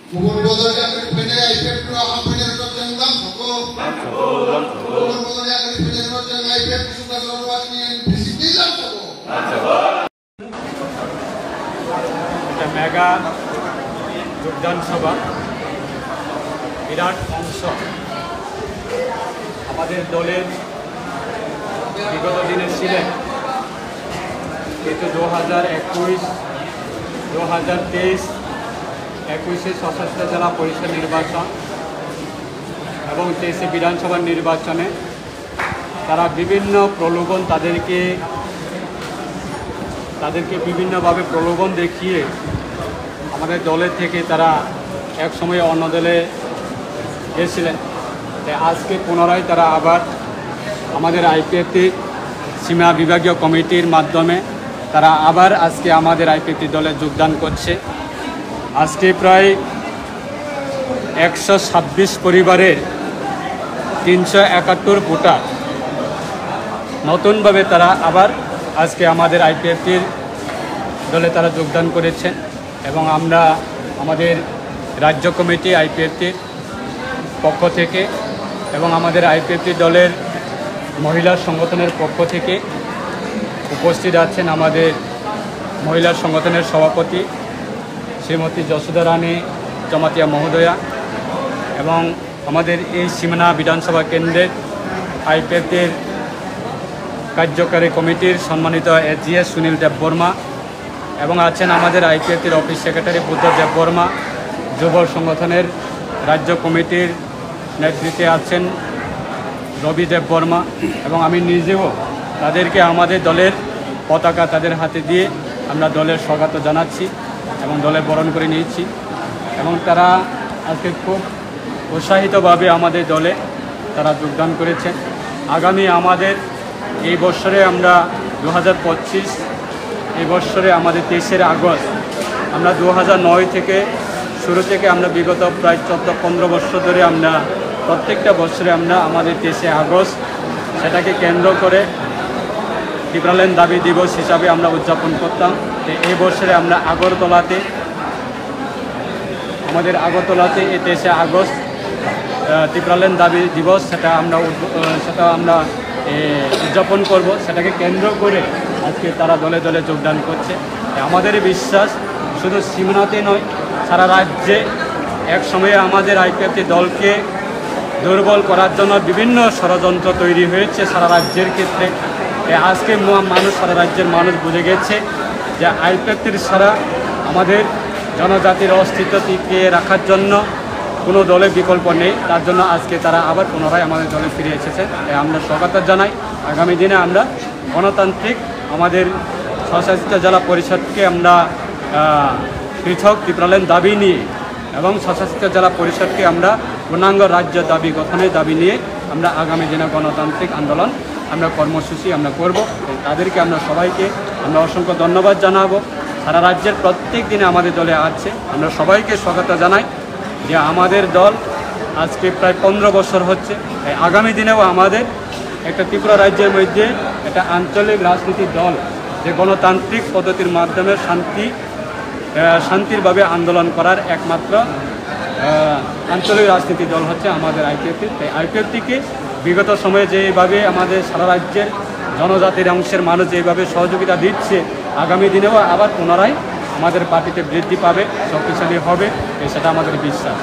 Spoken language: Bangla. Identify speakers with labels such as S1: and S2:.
S1: Kubur bodoh yang berpindah IPF dua kampanye terjadi dalam toko. Kubur bodoh yang berpindah terjadi IPF sudah lewat ini disiplin dalam toko.
S2: এটা মেগা যোগদান সভা বিরাট অংশ আমাদের দলের বিগত দিনে ছিলেন, কিন্তু 2021, 2023, 21-এ সশস্ত্র জেলা পরিষদ নির্বাচন এবং 23-এ বিধানসভা নির্বাচনে তারা বিভিন্ন প্রলোভন তাদেরকে বিভিন্নভাবে প্রলোভন দেখিয়ে আমাদের দলের থেকে তারা এক সময় অন্য দলে গেছিলেন। তাই আজকে পুনরায় তারা আবার আমাদের আইপিএফটি সীমা বিভাগীয় কমিটির মাধ্যমে তারা আবার আজকে আমাদের আইপিএফটি দলে যোগদান করছে। আজকে প্রায় 126 পরিবারের 371 ভোটার নতুনভাবে তারা আবার আজকে আমাদের আইপিএফটির দলে তারা যোগদান করেছেন এবং আমরা আমাদের রাজ্য কমিটি আইপিএফটির পক্ষ থেকে এবং আমাদের আইপিএফটি দলের মহিলা সংগঠনের পক্ষ থেকে উপস্থিত আছেন আমাদের মহিলা সংগঠনের সভাপতি শ্রীমতী যশোদা রানী জমাতিয়া মহোদয়া এবং আমাদের এই সীমানা বিধানসভা কেন্দ্রের আইপিএফটির কার্যকারী কমিটির সম্মানিত এজিএস সুনীল দেববর্মা এবং আছেন আমাদের আইপিএফটির অফিস সেক্রেটারি বুদ্ধ দেববর্মা, যুব সংগঠনের রাজ্য কমিটির নেতৃত্বে আছেন রবি দেববর্মা এবং আমি নিজেও তাদেরকে আমাদের দলের পতাকা তাদের হাতে দিয়ে আমরা দলের স্বাগত জানাচ্ছি এবং দলে বরণ করে নিয়েছি এবং তারা আজকে খুব উৎসাহিতভাবে আমাদের দলে তারা যোগদান করেছেন। আগামী আমাদের এই বছরে আমরা 2025 এই বছরে আমাদের 23শে আগস্ট আমরা 2009 থেকে শুরু থেকে আমরা বিগত প্রায় 14-15 বছর ধরে আমরা প্রত্যেকটা বছরে আমরা আমাদের 23শে আগস্ট সেটাকে কেন্দ্র করে ত্রিপুরাল্যান্ড দাবি দিবস হিসাবে আমরা উদযাপন করতাম। এই বছরে আমরা আগরতলাতে এই 23শে আগস্ট ত্রিপুরাল্যান্ড দাবি দিবস সেটা আমরা উদযাপন করব। সেটাকে কেন্দ্র করে আজকে তারা দলে দলে যোগদান করছে। আমাদের বিশ্বাস শুধু সীমানাতে নয়, সারা রাজ্যে এক সময়ে আমাদের আইপিএফটি দলকে দুর্বল করার জন্য বিভিন্ন ষড়যন্ত্র তৈরি হয়েছে সারা রাজ্যের ক্ষেত্রে। আজকে সারা রাজ্যের মানুষ বুঝে গেছে যে আইপিএফটির ছাড়া আমাদের জনজাতির অস্তিত্ব টিকিয়ে রাখার জন্য কোনো দলের বিকল্প নেই। তার জন্য আজকে তারা আবার পুনরায় আমাদের দলে ফিরে এসেছে। আমরা স্বাগত জানাই। আগামী দিনে আমরা গণতান্ত্রিক আমাদের স্বশাসিত জেলা পরিষদকে আমরা পৃথক ত্রিপুরাল্যান্ড দাবি নিয়ে এবং স্বশাসিত জেলা পরিষদকে আমরা পূর্ণাঙ্গ রাজ্য দাবি গঠনের দাবি নিয়ে আমরা আগামী দিনে গণতান্ত্রিক আন্দোলন আমরা কর্মসূচি আমরা করব। তাদেরকে আমরা সবাইকে আমরা অসংখ্য ধন্যবাদ জানাবো। সারা রাজ্যের প্রত্যেক দিনে আমাদের দলে আছে। আমরা সবাইকে স্বাগত জানাই যে আমাদের দল আজকে প্রায় 15 বছর হচ্ছে। আগামী দিনেও আমাদের একটা ত্রিপুরা রাজ্যের মধ্যে একটা আঞ্চলিক রাজনীতির দল যে গণতান্ত্রিক পদ্ধতির মাধ্যমে শান্তিরভাবে আন্দোলন করার একমাত্র আঞ্চলিক রাজনীতি দল হচ্ছে আমাদের আইপিএফটি। তাই আইপিএফটিকে বিগত সময়ে যেভাবে আমাদের সারা রাজ্যের জনজাতির অংশের মানুষ যেভাবে সহযোগিতা দিচ্ছে, আগামী দিনেও আবার পুনরায় আমাদের পার্টিতে বৃদ্ধি পাবে, শক্তিশালী হবে, সেটা আমাদের বিশ্বাস।